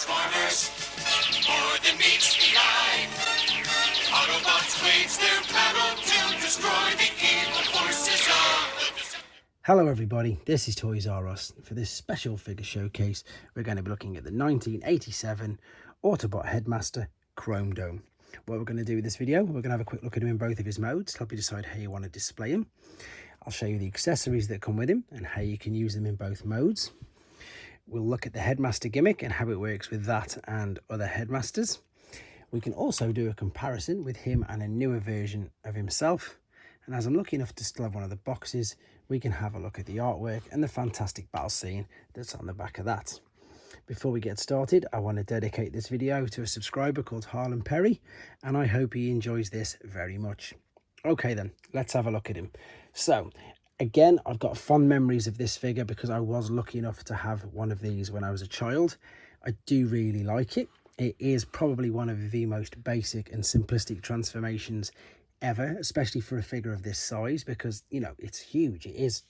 Transformers, more than meets the eye. Autobots wage their battle to destroy the evil forces of the... Hello everybody, this is Toys R Us. For this special figure showcase, we're going to be looking at the 1987 Autobot Headmaster Chromedome. What we're going to do with this video, we're going to have a quick look at him in both of his modes, help you decide how you want to display him. I'll show you the accessories that come with him and how you can use them in both modes. We'll look at the Headmaster Gimmick and how it works with that and other Headmasters. We can also do a comparison with him and a newer version of himself. And as I'm lucky enough to still have one of the boxes, we can have a look at the artwork and the fantastic battle scene that's on the back of that. Before we get started, I want to dedicate this video to a subscriber called Harlan Perry, and I hope he enjoys this very much. Okay then, let's have a look at him. So, again, I've got fond memories of this figure because I was lucky enough to have one of these when I was a child. I do really like it. It is probably one of the most basic and simplistic transformations ever, especially for a figure of this size, because, you know, it's huge. It is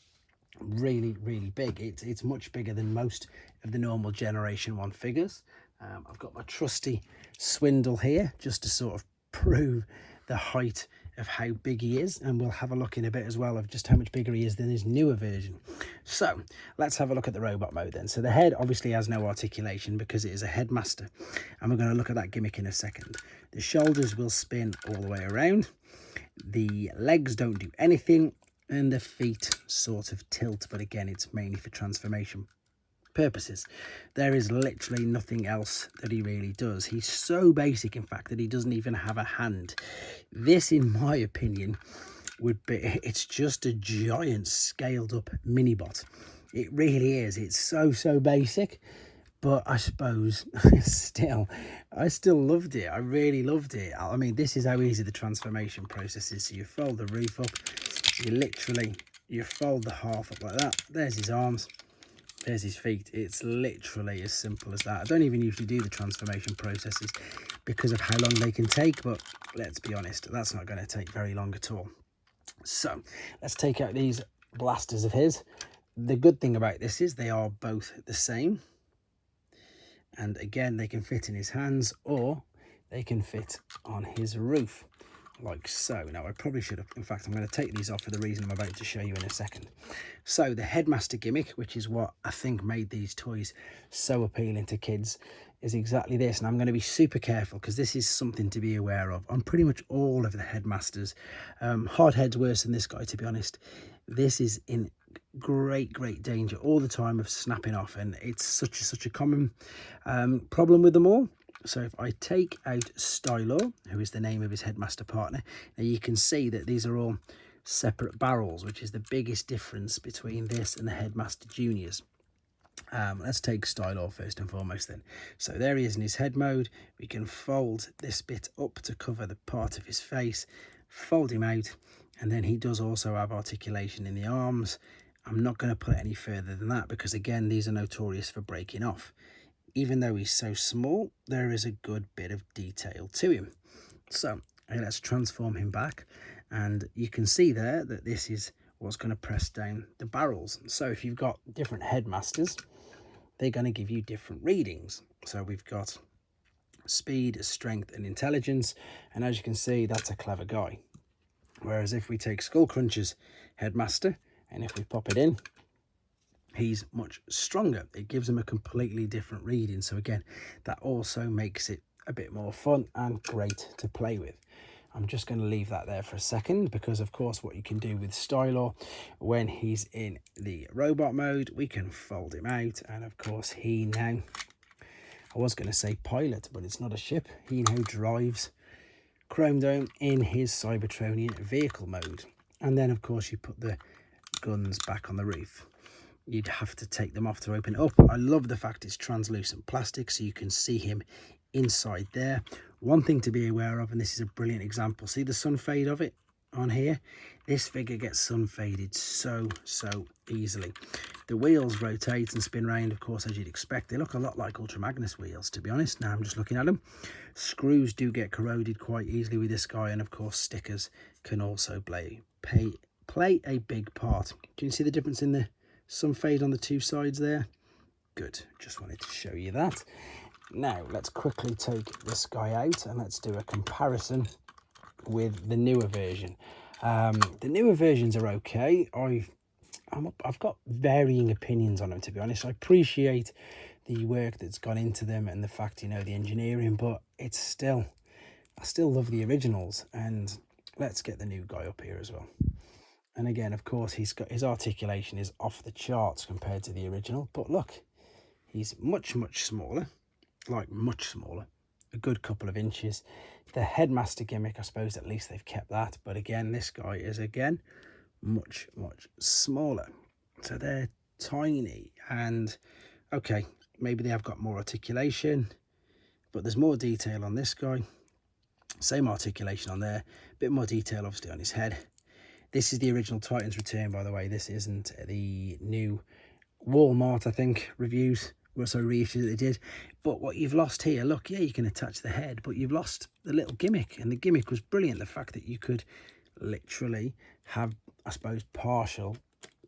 really, really big. It's much bigger than most of the normal Generation 1 figures. I've got my trusty Swindle here just to sort of prove the height of how big he is, and we'll have a look in a bit as well of just how much bigger he is than his newer version. So let's have a look at the robot mode then. So the head obviously has no articulation because it is a Headmaster, and we're going to look at that gimmick in a second. The shoulders will spin all the way around, the legs don't do anything, and the feet sort of tilt, but again, it's mainly for transformation purposes. There is literally nothing else that he really does. He's so basic, in fact, that he doesn't even have a hand. This, in my opinion, would be, it's just a giant scaled up mini-bot. It really is. It's so basic, but I suppose I still loved it. I really loved it. I mean, this is how easy the transformation process is. So you fold the roof up, you fold the half up like that. There's his arms, there's his feet. It's literally as simple as that. I don't even usually do the transformation processes because of how long they can take, but let's be honest, that's not going to take very long at all. So let's take out these blasters of his. The good thing about this is they are both the same, and again, they can fit in his hands or they can fit on his roof, like so. Now, I probably should have, in fact, I'm going to take these off for the reason I'm about to show you in a second. So the Headmaster Gimmick, which is what I think made these toys so appealing to kids, is exactly this. And I'm going to be super careful because this is something to be aware of on pretty much all of the Headmasters. Hardhead's worse than this guy, to be honest. This is in great danger all the time of snapping off, and it's such a common problem with them all. So if I take out Stylo, who is the name of his Headmaster partner, now you can see that these are all separate barrels, which is the biggest difference between this and the Headmaster Juniors. Let's take Stylo first and foremost then. So there he is in his head mode. We can fold this bit up to cover the part of his face, fold him out, and then he does also have articulation in the arms. I'm not going to put it any further than that because, again, these are notorious for breaking off. Even though he's so small, there is a good bit of detail to him. So let's transform him back, and you can see there that this is what's going to press down the barrels. So if you've got different Headmasters, they're going to give you different readings. So we've got speed, strength, and intelligence, and as you can see, that's a clever guy. Whereas if we take Skull Cruncher's Headmaster, and if we pop it in, he's much stronger. It gives him a completely different reading. So again, that also makes it a bit more fun and great to play with. I'm just going to leave that there for a second because, of course, what you can do with Stylo when he's in the robot mode, we can fold him out. And, of course, he now, I was going to say pilot, but it's not a ship. He now drives Chromedome in his Cybertronian vehicle mode. And then, of course, you put the guns back on the roof. You'd have to take them off to open it up. I love the fact it's translucent plastic, so you can see him inside there. One thing to be aware of, and this is a brilliant example, see the sun fade of it on here? This figure gets sun faded so easily. The wheels rotate and spin round, of course, as you'd expect. They look a lot like Ultra Magnus wheels, to be honest. Now I'm just looking at them. Screws do get corroded quite easily with this guy, and of course stickers can also play a big part. Can you see the difference in the sun fade on the two sides there? Good, just wanted to show you that. Now let's quickly take this guy out and let's do a comparison with the newer version. The newer versions are okay. I've got varying opinions on them, to be honest. I appreciate the work that's gone into them and the fact, you know, the engineering, but it's still, I still love the originals. And let's get the new guy up here as well. And again, of course, he's got his articulation is off the charts compared to the original, but look, he's much smaller, like much smaller, a good couple of inches. The Headmaster Gimmick, I suppose at least they've kept that, but again, this guy is again much smaller. So they're tiny, and okay, maybe they have got more articulation, but there's more detail on this guy. Same articulation on there, a bit more detail obviously on his head. This is the original Titans Return, by the way. This isn't the new Walmart, I think, reviews. Well, so reissue that they did. But what you've lost here, look, yeah, you can attach the head, but you've lost the little gimmick. And the gimmick was brilliant. The fact that you could literally have, I suppose, partial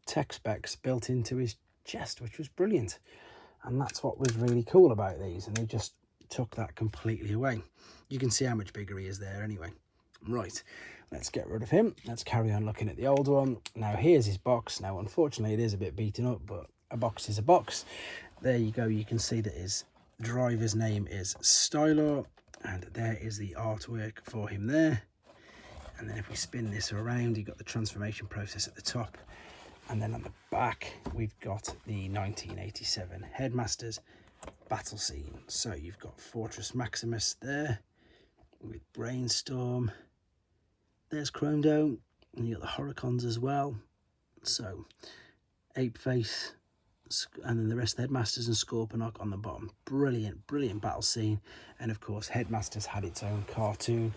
tech specs built into his chest, which was brilliant. And that's what was really cool about these. And they just took that completely away. You can see how much bigger he is there anyway. Right, let's get rid of him. Let's carry on looking at the old one. Now, here's his box. Now, unfortunately, it is a bit beaten up, but a box is a box. There you go. You can see that his driver's name is Stylar, and there is the artwork for him there. And then if we spin this around, you've got the transformation process at the top. And then on the back, we've got the 1987 Headmasters battle scene. So you've got Fortress Maximus there with Brainstorm. There's Chromedome, and you've got the Horicons as well. So Ape Face, and then the rest of the Headmasters and Scorponok on the bottom. Brilliant battle scene. And of course, Headmasters had its own cartoon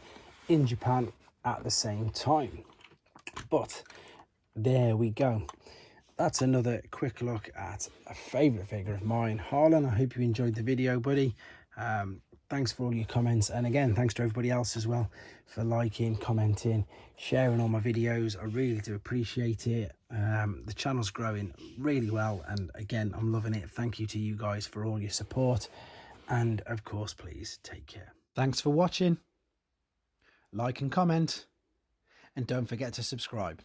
in Japan at the same time. But there we go. That's another quick look at a favourite figure of mine, Harlan. I hope you enjoyed the video, buddy. Thanks for all your comments, and again, thanks to everybody else as well for liking, commenting, sharing all my videos. I really do appreciate it. The channel's growing really well, and again, I'm loving it. Thank you to you guys for all your support, and of course, please take care. Thanks for watching. Like and comment, and don't forget to subscribe.